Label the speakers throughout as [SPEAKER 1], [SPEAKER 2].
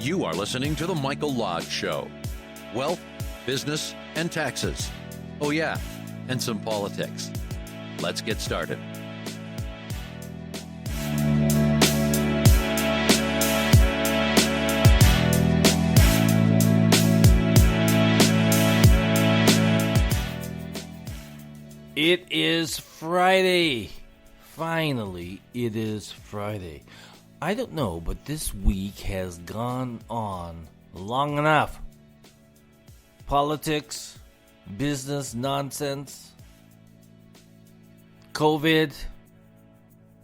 [SPEAKER 1] You are listening to The Michael Lodge Show. Wealth, business, and taxes. Oh, yeah, and some politics. Let's get started.
[SPEAKER 2] It is Friday. Finally, it is Friday. I don't know, but this week has gone on long enough. Politics, business nonsense, COVID.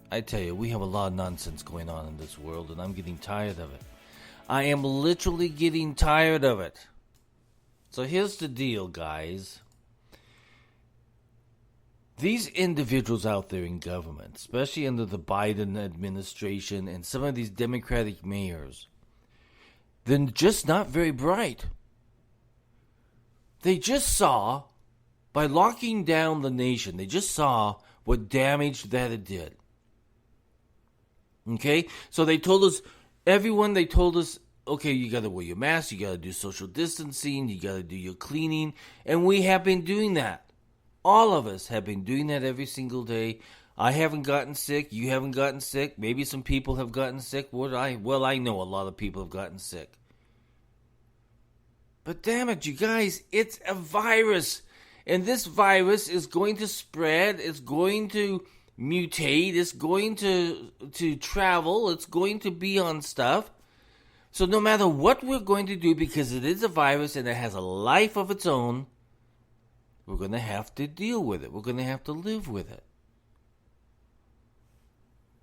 [SPEAKER 2] I tell you, we have a lot of nonsense going on in this world, and I'm getting tired of it. I am literally getting tired of it. So here's the deal, guys. These individuals out there in government, especially under the Biden administration and some of these Democratic mayors, they're just not very bright. They just saw, by locking down the nation, they just saw what damage that it did. Okay? So they told us, okay, you got to wear your mask, you got to do social distancing, you got to do your cleaning, and we have been doing that. All of us have been doing that every single day. I haven't gotten sick. You haven't gotten sick. Maybe some people have gotten sick. Well, I know a lot of people have gotten sick. But damn it, you guys, it's a virus. And this virus is going to spread. It's going to mutate. It's going to travel. It's going to be on stuff. So no matter what we're going to do, because it is a virus and it has a life of its own, we're going to have to deal with it. We're going to have to live with it.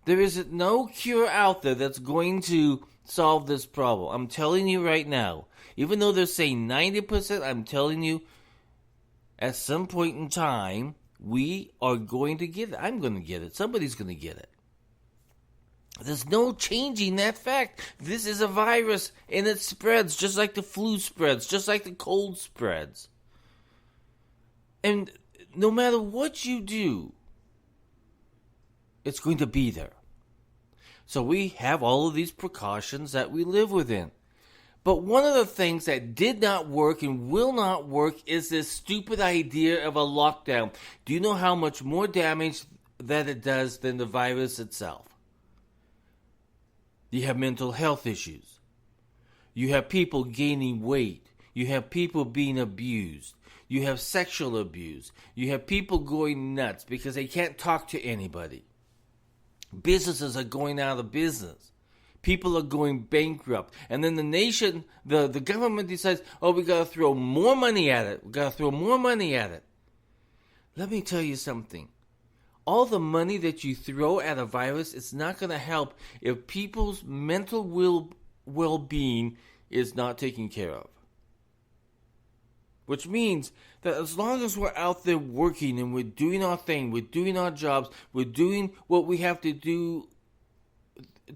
[SPEAKER 2] There is no cure out there that's going to solve this problem. I'm telling you right now, even though they're saying 90%, I'm telling you, at some point in time, we are going to get it. I'm going to get it. Somebody's going to get it. There's no changing that fact. This is a virus, and it spreads just like the flu spreads, just like the cold spreads. And no matter what you do, it's going to be there. So we have all of these precautions that we live within. But one of the things that did not work and will not work is this stupid idea of a lockdown. Do you know how much more damage that it does than the virus itself? You have mental health issues. You have people gaining weight. You have people being abused. You have sexual abuse. You have people going nuts because they can't talk to anybody. Businesses are going out of business. People are going bankrupt. And then the nation, the government decides, we got to throw more money at it. We got to throw more money at it. Let me tell you something. All the money that you throw at a virus, it's not going to help if people's mental well-being is not taken care of. Which means that as long as we're out there working and we're doing our thing, we're doing our jobs, we're doing what we have to do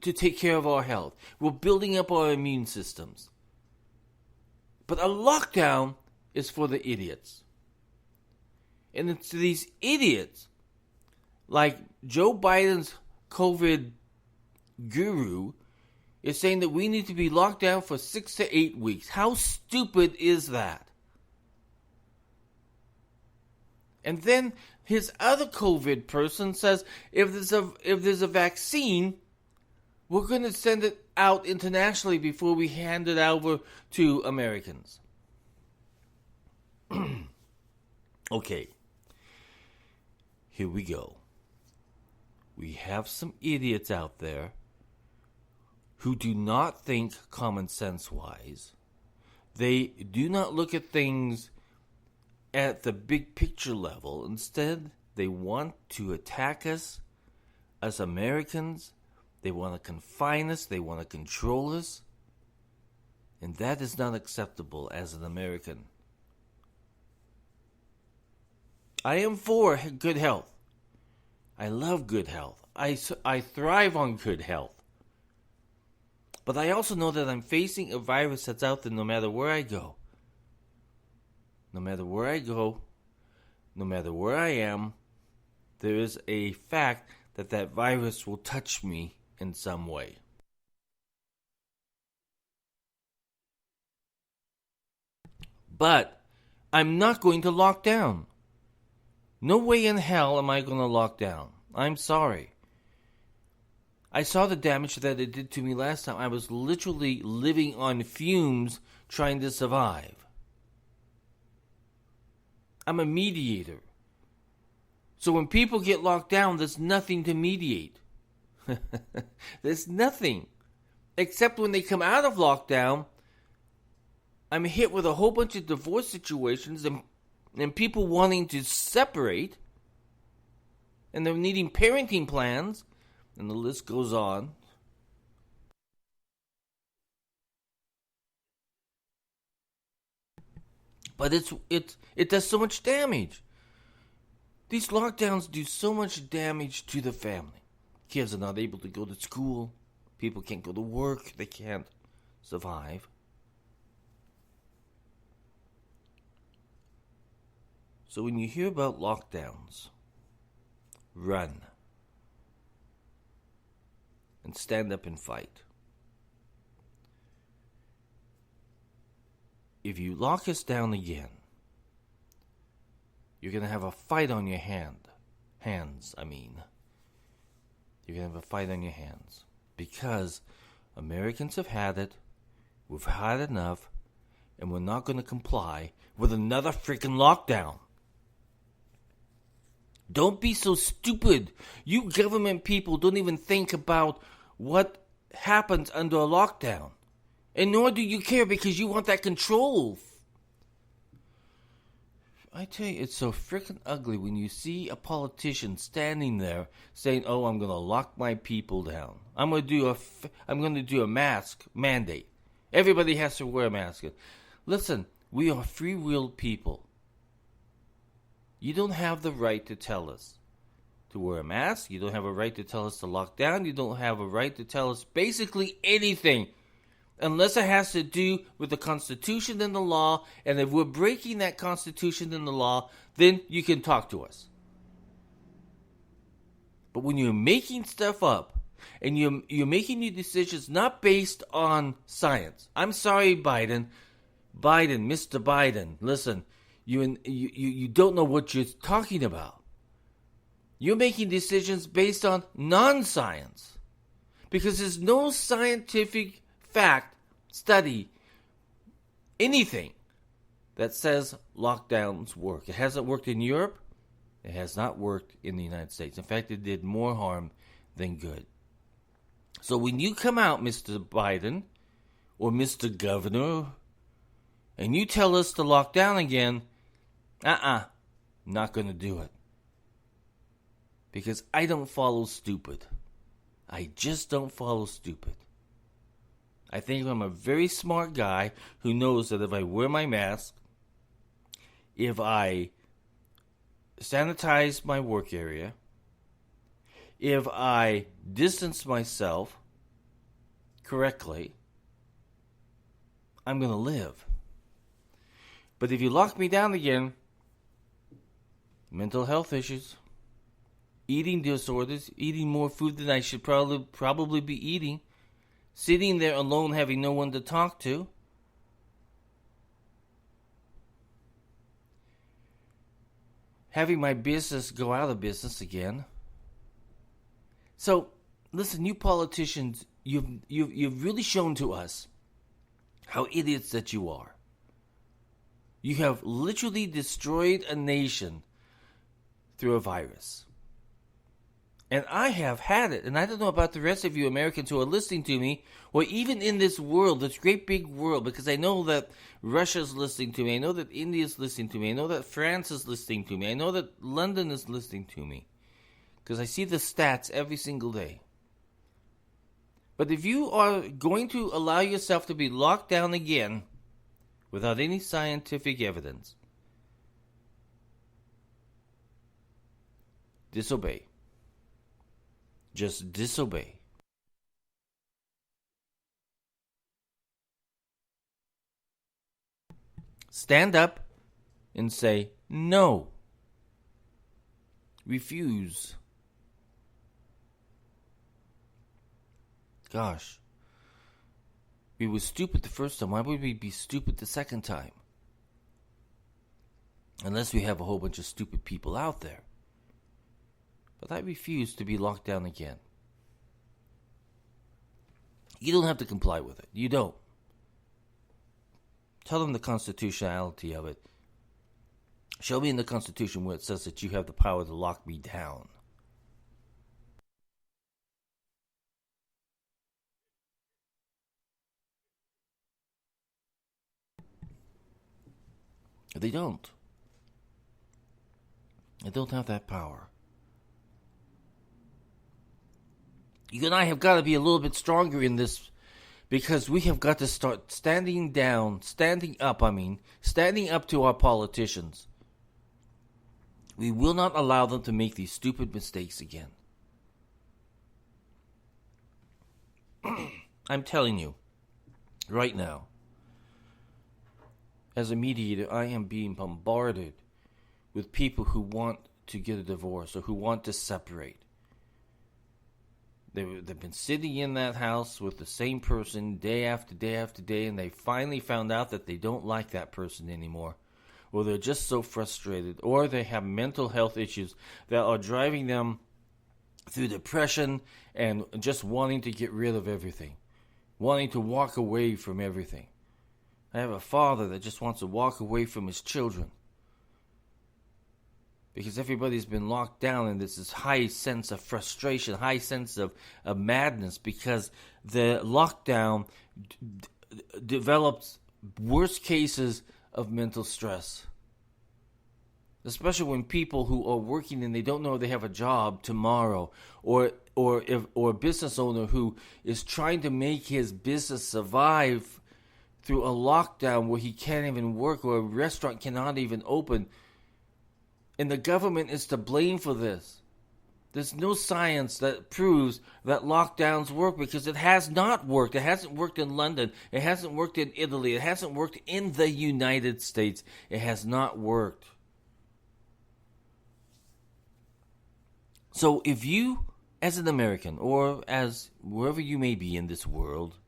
[SPEAKER 2] to take care of our health, we're building up our immune systems. But a lockdown is for the idiots. And it's these idiots, like Joe Biden's COVID guru, is saying that we need to be locked down for 6 to 8 weeks. How stupid is that? And then his other COVID person says, if there's a vaccine, we're going to send it out internationally before we hand it over to Americans. Okay, here we go. We have some idiots out there who do not think common sense-wise. They do not look at things at the big picture level. Instead, they want to attack us as Americans. They want to confine us. They want to control us. And that is not acceptable as an American. I am for good health. I love good health. I thrive on good health. But I also know that I'm facing a virus that's out there no matter where I go. No matter where I go, no matter where I am, there is a fact that that virus will touch me in some way. But I'm not going to lock down. No way in hell am I going to lock down. I'm sorry. I saw the damage that it did to me last time. I was literally living on fumes trying to survive. I'm a mediator. So when people get locked down, there's nothing to mediate. There's nothing. Except when they come out of lockdown, I'm hit with a whole bunch of divorce situations and people wanting to separate. And they're needing parenting plans. And the list goes on. But it does so much damage. These lockdowns do so much damage to the family. Kids are not able to go to school. People can't go to work. They can't survive. So when you hear about lockdowns, run. And stand up and fight. If you lock us down again, you're going to have a fight on your hands. You're going to have a fight on your hands. Because Americans have had it, we've had enough, and we're not going to comply with another freaking lockdown. Don't be so stupid. You government people don't even think about what happens under a lockdown. And nor do you care because you want that control. I tell you, it's so freaking ugly when you see a politician standing there saying, "Oh, I'm going to lock my people down. I'm going to do a mask mandate. Everybody has to wear a mask." Listen, we are free-willed people. You don't have the right to tell us to wear a mask. You don't have a right to tell us to lock down. You don't have a right to tell us basically anything unless it has to do with the Constitution and the law. And if we're breaking that Constitution and the law, then you can talk to us. But when you're making stuff up and you're making your decisions not based on science. I'm sorry, Mr. Biden, listen. You don't know what you're talking about. You're making decisions based on non-science. Because there's no scientific fact, study, anything that says lockdowns work. It hasn't worked in Europe. It has not worked in the United States. In fact, it did more harm than good. So when you come out, Mr. Biden, or Mr. Governor, and you tell us to lock down again, not going to do it. Because I don't follow stupid. I just don't follow stupid. I think I'm a very smart guy who knows that if I wear my mask, if I sanitize my work area, if I distance myself correctly, I'm going to live. But if you lock me down again, mental health issues, eating disorders, eating more food than I should probably be eating, sitting there alone having no one to talk to, having my business go out of business again. So, listen, you politicians, you've really shown to us how idiots that you are. You have literally destroyed a nation through a virus. And I have had it. And I don't know about the rest of you Americans who are listening to me, or even in this world, this great big world, because I know that Russia's listening to me. I know that India's listening to me. I know that France is listening to me. I know that London is listening to me. Because I see the stats every single day. But if you are going to allow yourself to be locked down again without any scientific evidence, disobey. Just disobey. Stand up and say no. Refuse. Gosh. We were stupid the first time. Why would we be stupid the second time? Unless we have a whole bunch of stupid people out there. But I refuse to be locked down again. You don't have to comply with it. You don't. Tell them the constitutionality of it. Show me in the Constitution where it says that you have the power to lock me down. They don't. They don't have that power. You and I have got to be a little bit stronger in this, because we have got to start standing up to our politicians. We will not allow them to make these stupid mistakes again. I'm telling you, right now, as a mediator, I am being bombarded with people who want to get a divorce or who want to separate. They've been sitting in that house with the same person day after day after day, and they finally found out that they don't like that person anymore. Or they're just so frustrated, or they have mental health issues that are driving them through depression and just wanting to get rid of everything, wanting to walk away from everything. I have a father that just wants to walk away from his children because everybody's been locked down, and there's this high sense of frustration, high sense of madness, because the lockdown develops worse cases of mental stress. Especially when people who are working and they don't know if they have a job tomorrow, or a business owner who is trying to make his business survive through a lockdown where he can't even work, or a restaurant cannot even open. And the government is to blame for this. There's no science that proves that lockdowns work, because it has not worked. It hasn't worked in London. It hasn't worked in Italy. It hasn't worked in the United States. It has not worked. So if you, as an American, or as wherever you may be in this world,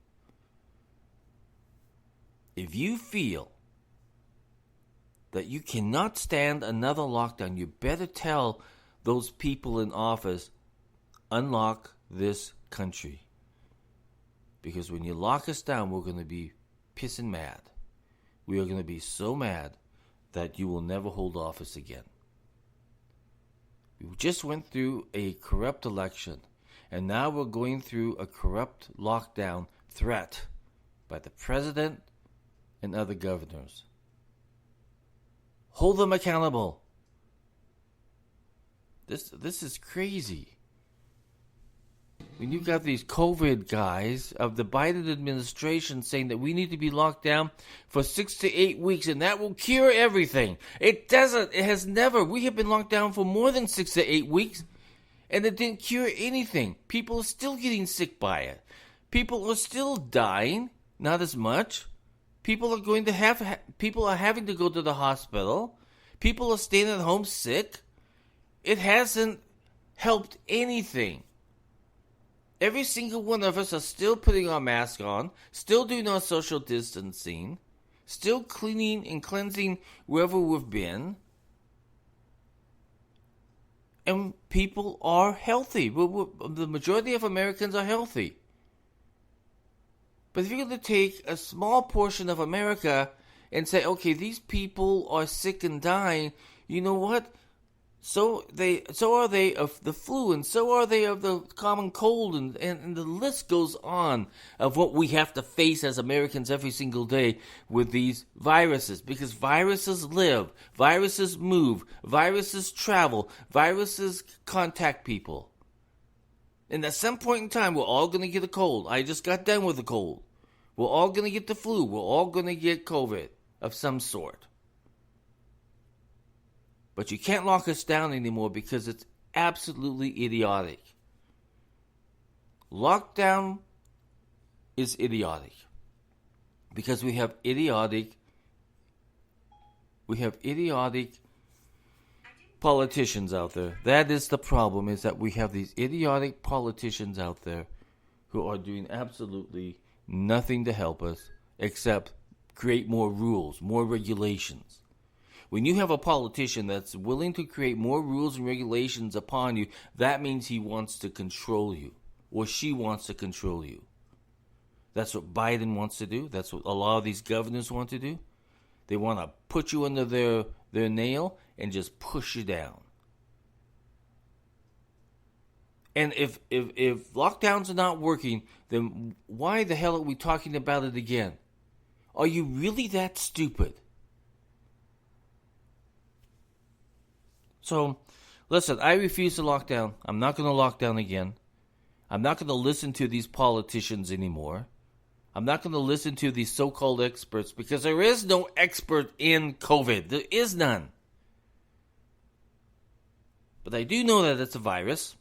[SPEAKER 2] if you feel that you cannot stand another lockdown, you better tell those people in office, unlock this country. Because when you lock us down, we're going to be pissing mad. We are going to be so mad that you will never hold office again. We just went through a corrupt election, and now we're going through a corrupt lockdown threat by the president and other governors. Hold them accountable. This is crazy. When you've got these COVID guys of the Biden administration saying that we need to be locked down for 6 to 8 weeks and that will cure everything. It doesn't. It has never. We have been locked down for more than 6 to 8 weeks and it didn't cure anything. People are still getting sick by it. People are still dying. Not as much. People are having to go to the hospital. People are staying at home sick. It hasn't helped anything. Every single one of us are still putting our mask on, still doing our social distancing, still cleaning and cleansing wherever we've been. And people are healthy. The majority of Americans are healthy. But if you're going to take a small portion of America and say, okay, these people are sick and dying, you know what? So are they of the flu, and so are they of the common cold, and the list goes on of what we have to face as Americans every single day with these viruses. Because viruses live, viruses move, viruses travel, viruses contact people. And at some point in time, we're all going to get a cold. I just got done with the cold. We're all going to get the flu. We're all going to get COVID of some sort. But you can't lock us down anymore because it's absolutely idiotic. Lockdown is idiotic. Because we have idiotic politicians out there. That is the problem, is that we have these idiotic politicians out there who are doing absolutely nothing to help us except create more rules, more regulations. When you have a politician that's willing to create more rules and regulations upon you, that means he wants to control you, or she wants to control you. That's what Biden wants to do. That's what a lot of these governors want to do. They want to put you under their nail and just push you down. And if lockdowns are not working, then why the hell are we talking about it again? Are you really that stupid? So, listen, I refuse to lock down. I'm not going to lock down again. I'm not going to listen to these politicians anymore. I'm not going to listen to these so-called experts because there is no expert in COVID. There is none. But I do know that it's a virus.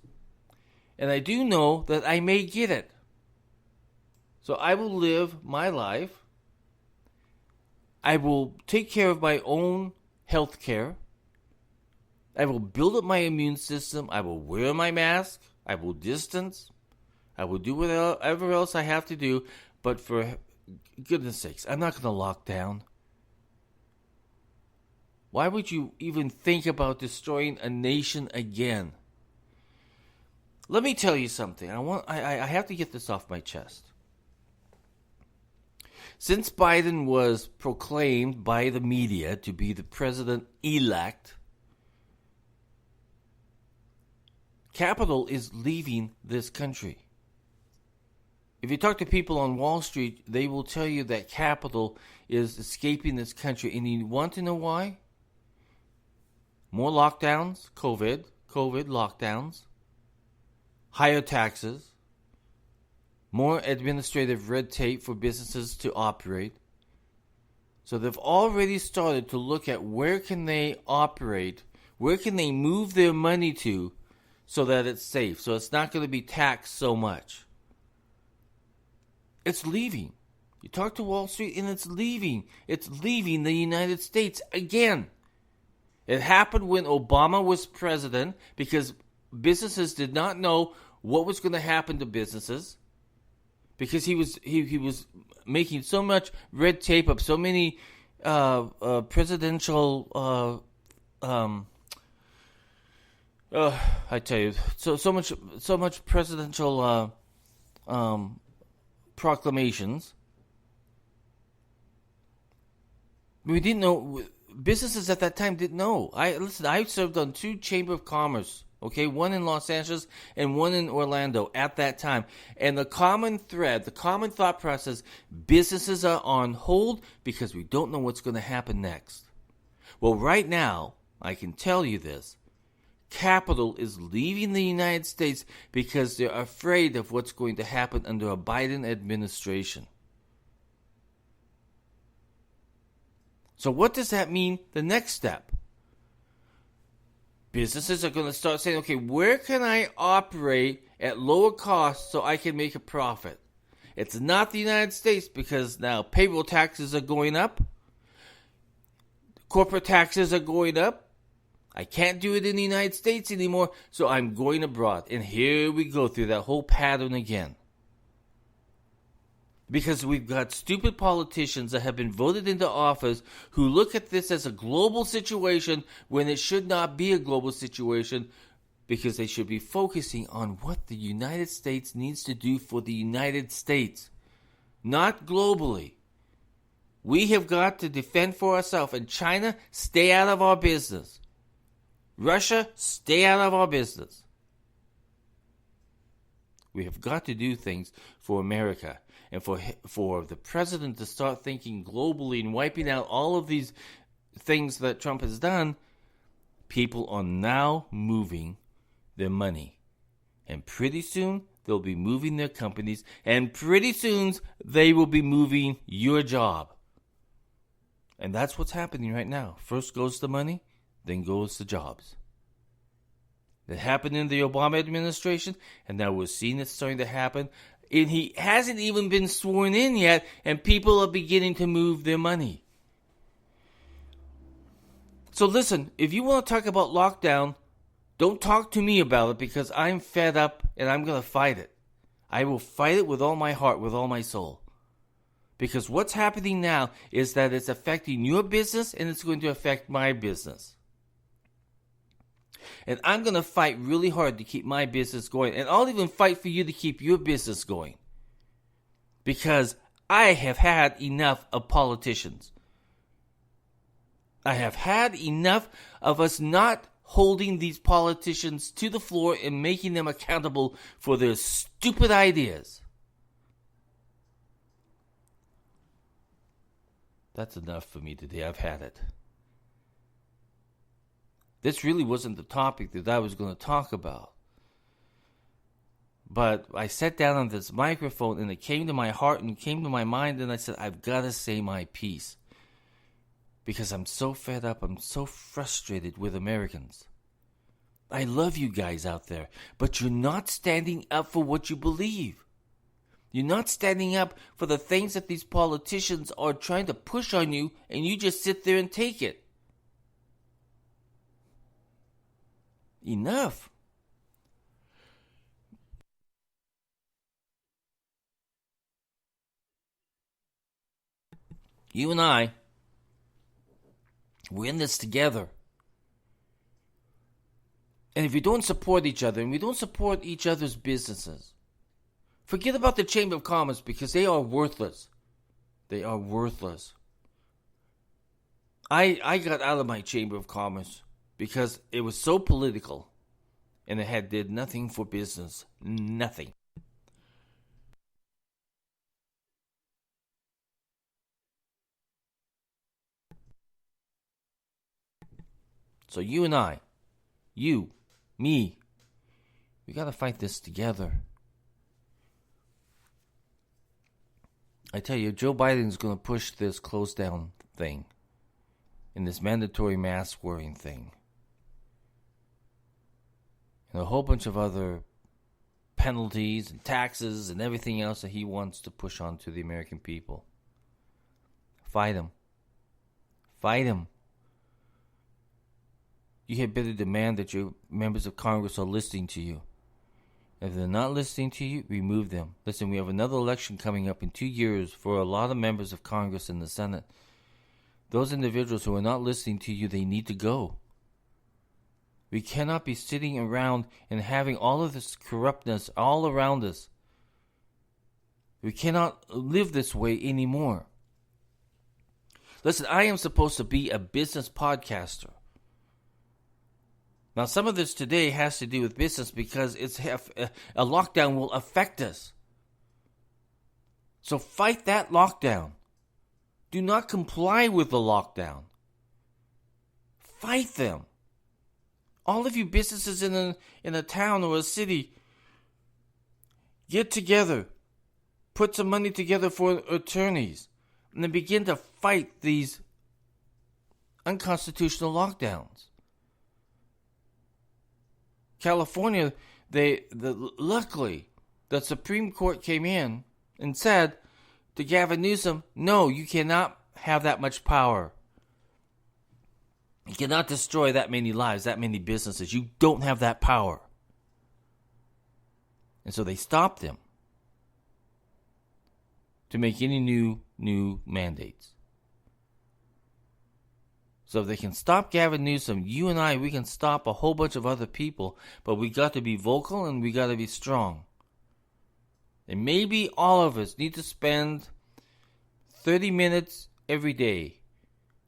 [SPEAKER 2] And I do know that I may get it. So I will live my life. I will take care of my own health care. I will build up my immune system. I will wear my mask. I will distance. I will do whatever else I have to do. But for goodness sakes, I'm not going to lock down. Why would you even think about destroying a nation again? Let me tell you something. I have to get this off my chest. Since Biden was proclaimed by the media to be the president-elect, capital is leaving this country. If you talk to people on Wall Street, they will tell you that capital is escaping this country. And you want to know why? More lockdowns, COVID lockdowns, higher taxes, more administrative red tape for businesses to operate. So they've already started to look at where can they operate, where can they move their money to so that it's safe, so it's not going to be taxed so much. It's leaving. You talk to Wall Street and it's leaving. It's leaving the United States again. It happened when Obama was president because businesses did not know what was going to happen to businesses because he was making so much red tape of so many presidential I tell you so much presidential proclamations. We didn't know. Businesses at that time didn't know. I served on 2 Chamber of Commerce, okay, one in Los Angeles and one in Orlando at that time. And the common thread, the common thought process, businesses are on hold because we don't know what's going to happen next. Well, right now, I can tell you this. Capital is leaving the United States because they're afraid of what's going to happen under a Biden administration. So what does that mean the next step? Businesses are going to start saying, okay, where can I operate at lower cost so I can make a profit? It's not the United States because now payroll taxes are going up. Corporate taxes are going up. I can't do it in the United States anymore, so I'm going abroad. And here we go through that whole pattern again. Because we've got stupid politicians that have been voted into office who look at this as a global situation when it should not be a global situation because they should be focusing on what the United States needs to do for the United States, not globally. We have got to defend for ourselves, and China, stay out of our business. Russia, stay out of our business. We have got to do things for America. And for the president to start thinking globally and wiping out all of these things that Trump has done, people are now moving their money. And pretty soon, they'll be moving their companies. And pretty soon, they will be moving your job. And that's what's happening right now. First goes the money, then goes the jobs. It happened in the Obama administration, and now we're seeing it starting to happen. And he hasn't even been sworn in yet, and people are beginning to move their money. So listen, if you want to talk about lockdown, don't talk to me about it because I'm fed up and I'm going to fight it. I will fight it with all my heart, with all my soul. Because what's happening now is that it's affecting your business and it's going to affect my business. And I'm going to fight really hard to keep my business going. And I'll even fight for you to keep your business going. Because I have had enough of politicians. I have had enough of us not holding these politicians to the floor and making them accountable for their stupid ideas. That's enough for me today. I've had it. This really wasn't the topic that I was going to talk about. But I sat down on this microphone and it came to my heart and came to my mind and I said, I've got to say my piece. Because I'm so fed up, I'm so frustrated with Americans. I love you guys out there, but you're not standing up for what you believe. You're not standing up for the things that these politicians are trying to push on you, and you just sit there and take it. Enough. You and I, we're in this together. And if we don't support each other and we don't support each other's businesses, forget about the Chamber of Commerce because they are worthless. They are worthless. I got out of my Chamber of Commerce because it was so political and it did nothing for business. Nothing. So you and I, you, me, we got to fight this together. I tell you, Joe Biden's going to push this close down thing and this mandatory mask wearing thing and a whole bunch of other penalties and taxes and everything else that he wants to push onto the American people. Fight him. Fight him. You had better demand that your members of Congress are listening to you. If they're not listening to you, remove them. Listen, we have another election coming up in 2 years for a lot of members of Congress and the Senate. Those individuals who are not listening to you, they need to go. We cannot be sitting around and having all of this corruptness all around us. We cannot live this way anymore. Listen, I am supposed to be a business podcaster. Now, some of this today has to do with business because a lockdown will affect us. So fight that lockdown. Do not comply with the lockdown. Fight them. All of you businesses in a town or a city, get together. Put some money together for attorneys. And then begin to fight these unconstitutional lockdowns. California, luckily, the Supreme Court came in and said to Gavin Newsom, no, you cannot have that much power. You cannot destroy that many lives, that many businesses. You don't have that power. And so they stopped him to make any new mandates. So if they can stop Gavin Newsom, you and I, we can stop a whole bunch of other people. But we got to be vocal and we got to be strong. And maybe all of us need to spend 30 minutes every day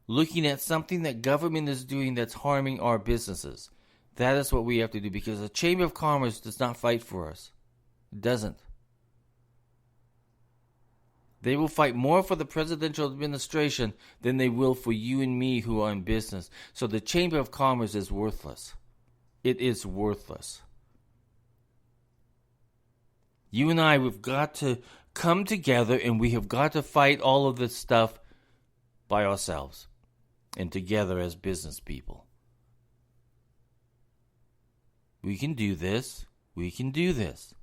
[SPEAKER 2] looking at something that government is doing that's harming our businesses. That is what we have to do because the Chamber of Commerce does not fight for us. It doesn't. They will fight more for the presidential administration than they will for you and me who are in business. So the Chamber of Commerce is worthless. It is worthless. You and I, we've got to come together and we have got to fight all of this stuff by ourselves and together as business people. We can do this. We can do this.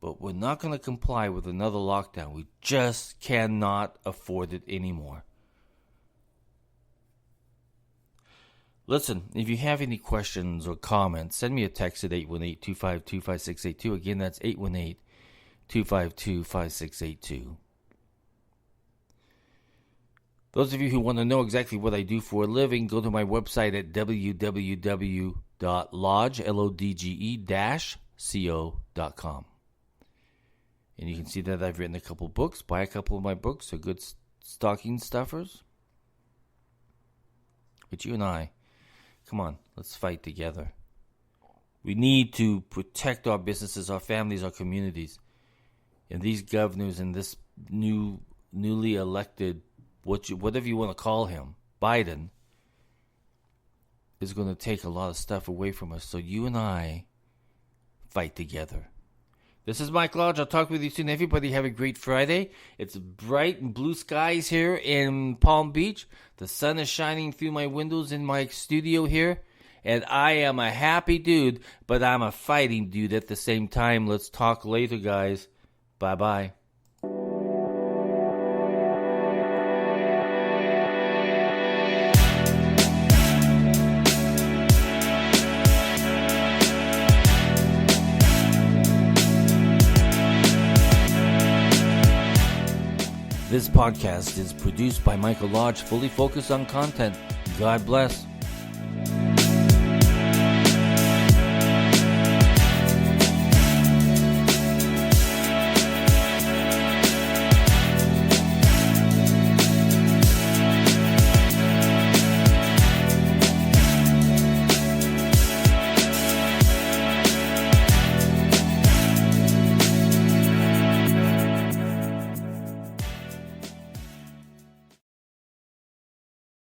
[SPEAKER 2] But we're not going to comply with another lockdown. We just cannot afford it anymore. Listen, if you have any questions or comments, send me a text at 818-252-5682. Again, that's 818-252-5682. Those of you who want to know exactly what I do for a living, go to my website at www.lodge-co.com. And you can see that I've written a couple books. Buy a couple of my books. They're good stocking stuffers. But you and I, come on, let's fight together. We need to protect our businesses, our families, our communities. And these governors and this newly elected, whatever you want to call him, Biden, is going to take a lot of stuff away from us. So you and I fight together. This is Mike Lodge. I'll talk with you soon. Everybody have a great Friday. It's bright and blue skies here in Palm Beach. The sun is shining through my windows in my studio here. And I am a happy dude, but I'm a fighting dude at the same time. Let's talk later, guys. Bye-bye. This podcast is produced by Michael Lodge, fully focused on content. God bless.